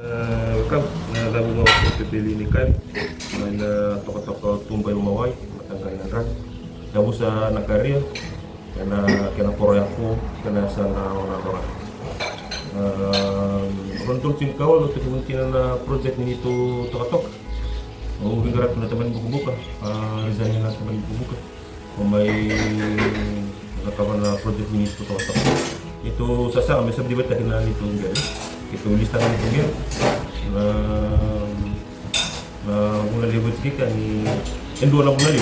Welcome na labu mo sa pipili ni Kan. May na toko-toko tumbay umaway, matangay na drag. Labu sa nakarya, kena poroy ako, kena sa na orang. Runtul sin kawal untuk kemungkinan na project ni itu tok-tok. Bigarat na teman buku-buka, resign na teman buku-buka. May nakawan na project ni itu tok-tok. Itu sasa kami sabdi bata kina nito ngel. Itu listahan nito ngel. Na muna libot kita ni endo na muna li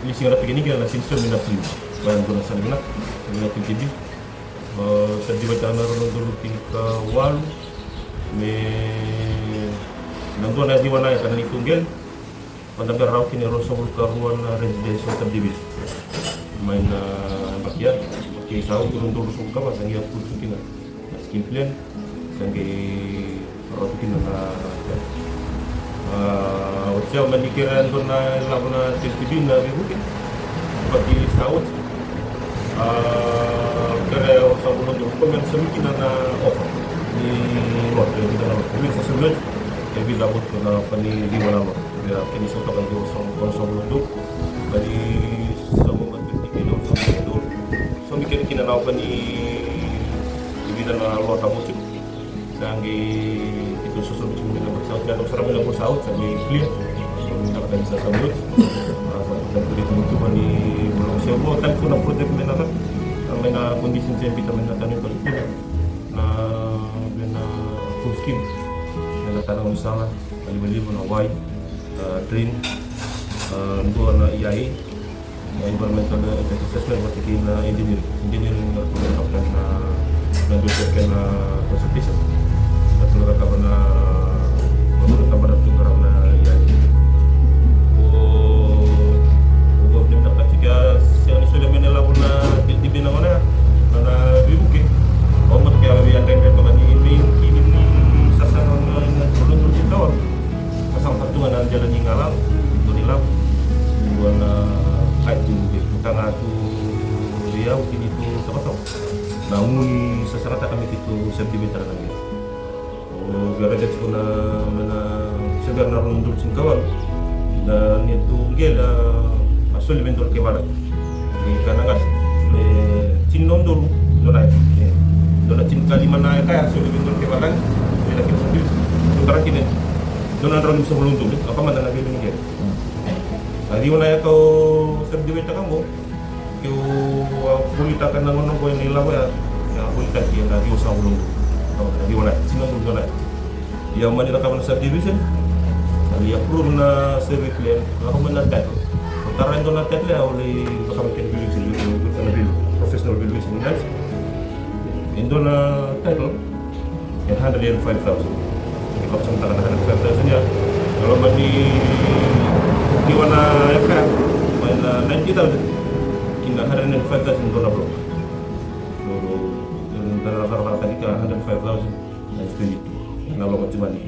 ni singa pigini kina na sinso mina pili. Bayan ko na sa nila. Sa TV. Sabdi bata na ron dulu tingka wal me nando na diwana ya kana nito ngel. Pandagar raw kini ron sa karuan residential subdivision. Main bakya kay sa turun dulu sa kawas ang iya puso kina skin plan sangi rotin na wajah manikiran doon na labo na TV na bibukin pati saut kaya sa ulo doon komen sa mikin na offer ni lot yung kita na komen sa sunod kaya bilabot ko na pani liwa na mo kaya kinisota kan doon sa ulo doon bali sa mga tigil sa ulo doon so mikin kinanaw pa ni ibida na lot mo chik sangi itu susun cuma na bersaut atau sarap na bersaut sangi clear minta ka sa sabot dan kulit mo ni bulong siya mo tan ko na project men nata ang may na condition siya kita men nata ni kulit na full scheme na tanong sama bali mo na wide train ndo na IAE environmental assessment pati na engineering na kulit na nandun na konsultation at talaga ka na menurut kabar itu karena ya huwag din dapat jika siya sudah menelawan na TV na mana na bibukin omot kaya biyan din ito ini sasaran na tulong din kawan pasang satu na jalan yang ngalam itu nilap buat kahit utang aku dia mungkin itu sama-sama namun sasarata kami itu sentimental kami gara dia cuma mana segar na rundur sin kawan dan itu gela asal bentor ke barat di kanangas le cin nondur donai dona cin kali mana kaya asal bentor ke barat dia lagi sendiri itu karena kini donan ron sebelum tu apa mana lagi ni gel hari mana kau serdi beta kamu kau kulita kan nangon ko ni lawa ya kulita ki lagi usah ulung di mana cin nondur donai yang mana rakaman subdivision ali approve na survey plan ako man na title utaran do na title oleh rakaman kan building sendiri kana build professional building sendiri indo na title yang 105,000 jadi kalau sementara 105,000 ya kalau man di wana FK mana 90,000 kina 105,000 do na block so antara rata-rata tadi ka 105,000 dan itu nalo macam ni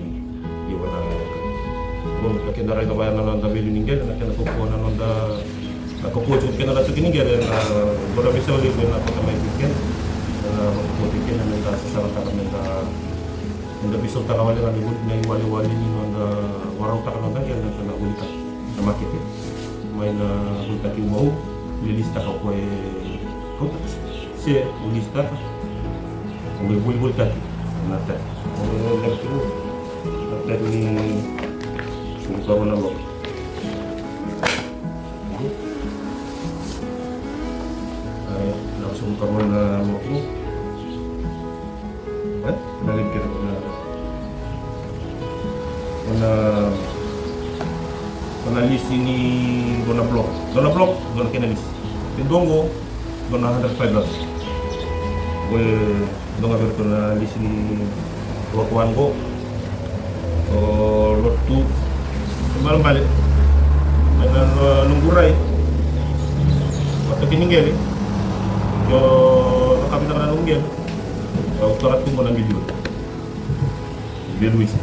di wana bon kita rai ka bayan na tabi ninggel na kana ko na nonda ako po jud kana na tukini gere na bola bisa oli na ko tamay tiken na ko tiken na nda sa sarata ka nda bisa ta kawali na libut na wali-wali ni na waraw ta kana gere na kana ulita na market may na ulita ki mo lilista ka ko ko si ulista ko bul ta nata nata ni suka mana lo langsung ke mana lo tu balik ke mana list ini dona blok dona kena list tindongo dona 105 gue dona bertuna list ini lot 1 go lot 2 kembali balik dengan nunggurai waktu kininggal yo kami tak nunggel utara tu mau ngambil dia Luis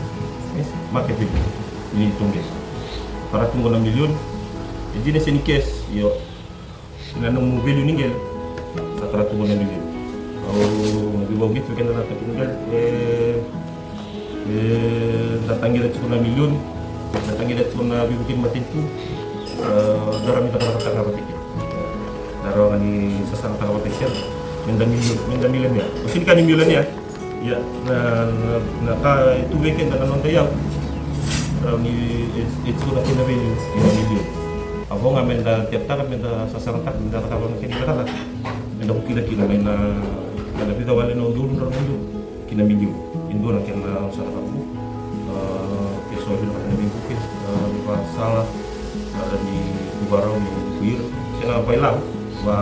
market ini tunggel utara tu mau ngambil jadi di sini case yo dengan nunggu value ninggel utara tu mau ngambil Mau gitu kan nanti tinggal datangi dari Cuna Milyon, datangi dari Cuna bikin mati itu darah minta kata apa tiket, darah ni sasang kata apa tiket, mendamilan ya, mesti kan milan ya, ya, nah itu weekend dengan nonton yang, ni itu sudah kena milyon. Ako nga menda tiap takap menda sasarang tak menda katawan na kinila kala menda ko kila may na nalapit awali na dulo na mundo kinamilyo indo na kina sa kabu keso din na namin bukit di ba sala ada di Baraw ni Kuir sila bailaw ba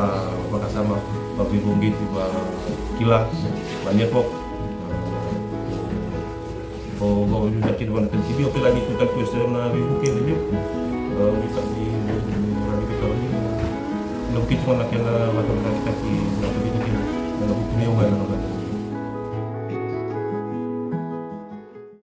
makasama pabibunggit di ba kila banyak kok o yakin ba na TV okay lagi tutal question na bibukit niyo bisa di lebih cuma nak yang macam kita si nak begini kita nak bukti yang mana